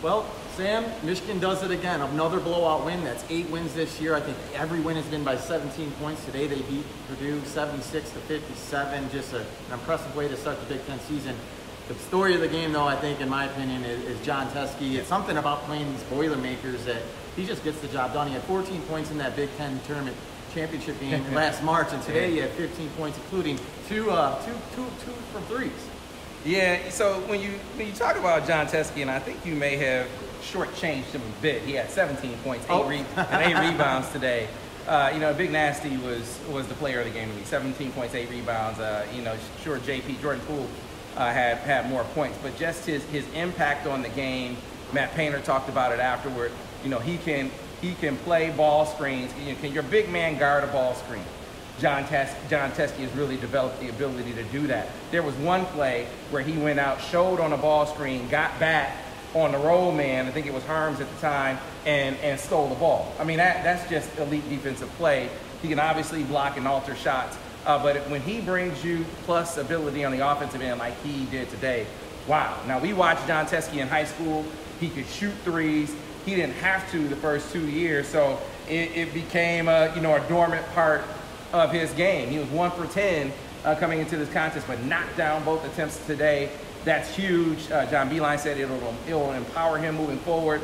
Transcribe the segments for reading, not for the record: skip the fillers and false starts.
Well, Sam, Michigan does it again. Another blowout win. That's 8 wins this year. I think every win has been by 17 points. Today they beat Purdue 76-57. Just an impressive way to start the Big Ten season. The story of the game, though, I think, in my opinion, is Jon Teske. It's something about playing these Boilermakers that he just gets the job done. He had 14 points in that Big Ten tournament championship game last March, and today he had 15 points, including two from threes. Yeah, so when you talk about Jon Teske, and I think you may have shortchanged him a bit. He had 17 points, 8 rebounds today. Big Nasty was the player of the game to me. 17 points, 8 rebounds. Sure, Jordan Poole had more points, but just his impact on the game. Matt Painter talked about it afterward. He can play ball screens. Can your big man guard a ball screen? Jon Teske has really developed the ability to do that. There was one play where he went out, showed on a ball screen, got back on the roll man, I think it was Harms at the time, and stole the ball. I mean, that's just elite defensive play. He can obviously block and alter shots, but when he brings you plus ability on the offensive end like he did today, wow. Now, we watched Jon Teske in high school. He could shoot threes. He didn't have to the first 2 years, so it became a dormant part of his game. He was 1 for 10 coming into this contest, but knocked down both attempts today. That's huge. John Beilein said it'll empower him moving forward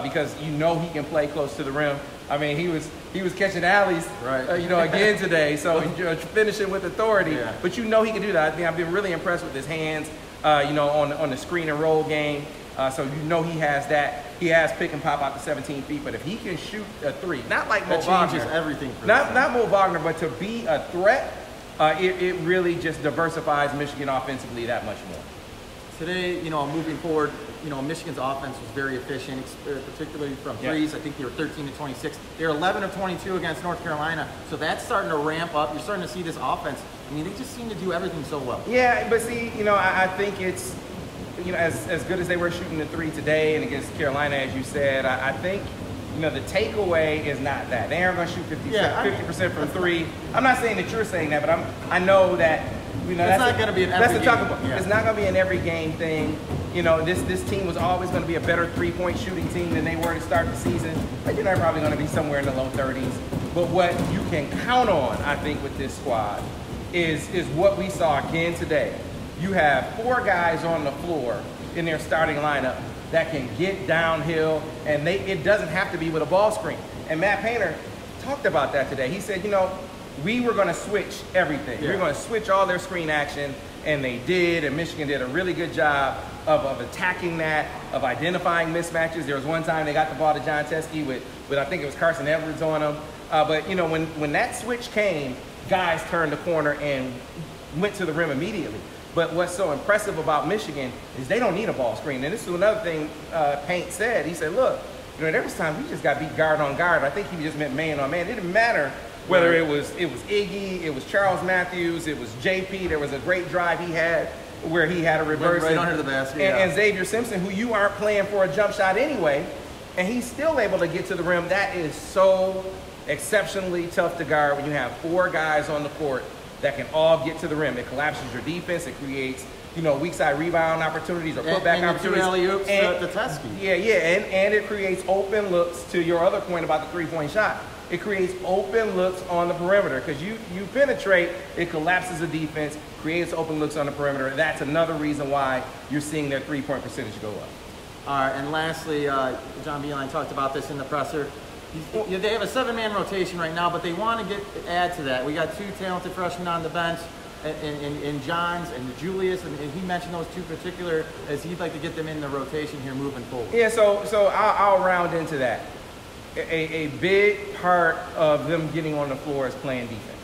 because he can play close to the rim. I mean, he was catching alleys, right. Again today. So finishing with authority. Yeah. But he can do that. I think I've been really impressed with his hands. On the screen and roll game. So he has that. He has pick and pop out to 17 feet. But if he can shoot a three, not like Mo Wagner. That changes everything for not Mo Wagner, but to be a threat, it really just diversifies Michigan offensively that much more. Today, moving forward, Michigan's offense was very efficient, particularly from threes. I think they were 13 to 26. They were 11 of 22 against North Carolina. So that's starting to ramp up. You're starting to see this offense. I mean, they just seem to do everything so well. Yeah, but see, I think it's, as good as they were shooting the three today and against Carolina, as you said, I think, the takeaway is not that. They aren't going to shoot 50% from three. I'm not saying that you're saying that, but I know that, it's not going to be an every game. It's not going to be an every game thing. This team was always going to be a better three-point shooting team than they were to start the season. But they're probably going to be somewhere in the low 30s. But what you can count on, I think, with this squad is what we saw again today. You have 4 guys on the floor in their starting lineup that can get downhill, and it doesn't have to be with a ball screen. And Matt Painter talked about that today. He said, we were going to switch everything. Yeah. We were going to switch all their screen action, and they did, and Michigan did a really good job of attacking that, of identifying mismatches. There was one time they got the ball to Jon Teske with I think it was Carson Edwards on him. But when that switch came, guys turned the corner and went to the rim immediately. But what's so impressive about Michigan is they don't need a ball screen. And this is another thing Paint said. He said, look, there was times we just got beat guard on guard. I think he just meant man on man. It didn't matter whether it was Iggy, it was Charles Matthews, it was JP. There was a great drive he had where he had a reverse. Right under the basket. And Xavier Simpson, who you aren't playing for a jump shot anyway, and he's still able to get to the rim. That is so exceptionally tough to guard when you have 4 guys on the court that can all get to the rim. It collapses your defense. It creates, weak side rebound opportunities or putback opportunities. Alley-oops to Teske. Yeah, and it creates open looks. To your other point about the three-point shot, it creates open looks on the perimeter because you penetrate. It collapses the defense, creates open looks on the perimeter. That's another reason why you're seeing their three-point percentage go up. All right, and lastly, John Beilein talked about this in the presser. They have a 7-man rotation right now, but they want to add to that. We got 2 talented freshmen on the bench, in Johns and Julius, and he mentioned those 2 particular as he'd like to get them in the rotation here moving forward. Yeah, so I'll round into that. A big part of them getting on the floor is playing defense.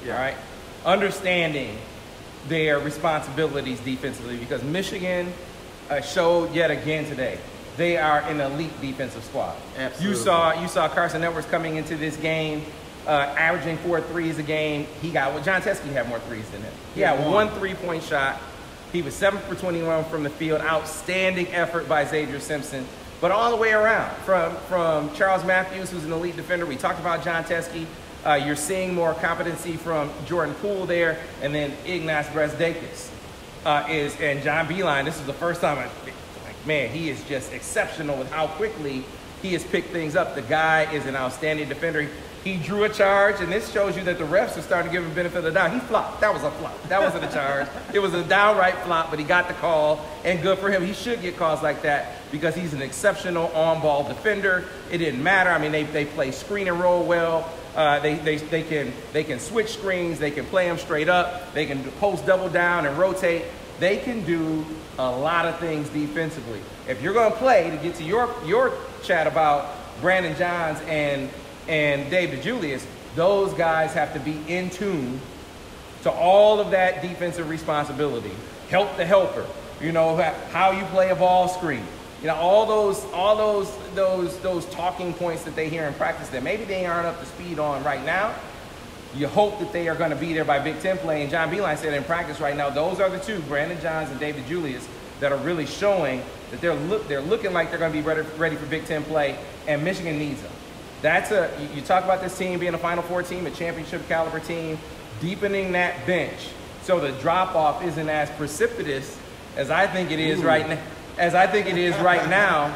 Yeah. All right, understanding their responsibilities defensively because Michigan showed yet again today. They are an elite defensive squad. Absolutely. You saw Carson Edwards coming into this game, averaging 4 threes a game. Jon Teske had more threes than him. He had 1 3-point shot. He was 7 for 21 from the field. Outstanding effort by Xavier Simpson. But all the way around, from Charles Matthews, who's an elite defender. We talked about Jon Teske. You're seeing more competency from Jordan Poole there, and then Ignas Brezdeikis and John Beilein. This is the first time man, he is just exceptional with how quickly he has picked things up. The guy is an outstanding defender. He drew a charge, and this shows you that the refs are starting to give him benefit of the doubt. He flopped. That was a flop. That wasn't a charge. It was a downright flop, but he got the call, and good for him. He should get calls like that because he's an exceptional on-ball defender. It didn't matter. I mean, they play screen and roll well. They can switch screens. They can play them straight up. They can post double down and rotate. They can do a lot of things defensively. If you're going to play, to get to your chat about Brandon Johns and David Julius, those guys have to be in tune to all of that defensive responsibility. Help the helper. You know, how you play a ball screen. You know, all those talking points that they hear in practice that maybe they aren't up to speed on right now. You hope that they are going to be there by Big Ten play. And John Beeline said in practice right now, those are the two, Brandon Johns and David Julius, that are really showing that they're looking like they're going to be ready for Big Ten play, and Michigan needs them. You talk about this team being a Final Four team, a championship caliber team, deepening that bench so the drop off isn't as precipitous as I think it is right now.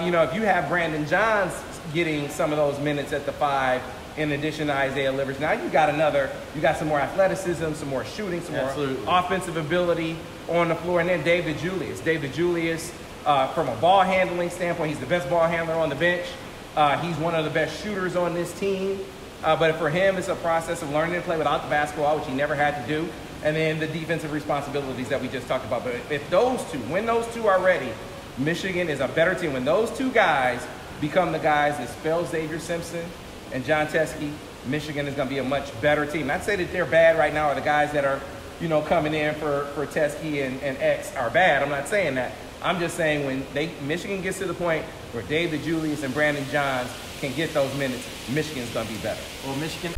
You know, if you have Brandon Johns getting some of those minutes at the 5, in addition to Isaiah Livers, now you got some more athleticism, some more shooting, some more offensive ability on the floor, and then David Julius, from a ball handling standpoint, he's the best ball handler on the bench. He's one of the best shooters on this team. But for him, it's a process of learning to play without the basketball, which he never had to do. And then the defensive responsibilities that we just talked about. But when those two are ready, Michigan is a better team. When those two guys become the guys that spell Xavier Simpson and Jon Teske, Michigan is going to be a much better team. Not to say that they're bad right now, or the guys that are, you know, coming in for Teske and X are bad. I'm not saying that. I'm just saying when Michigan gets to the point where David Julius and Brandon Johns can get those minutes, Michigan's going to be better. Well, Michigan...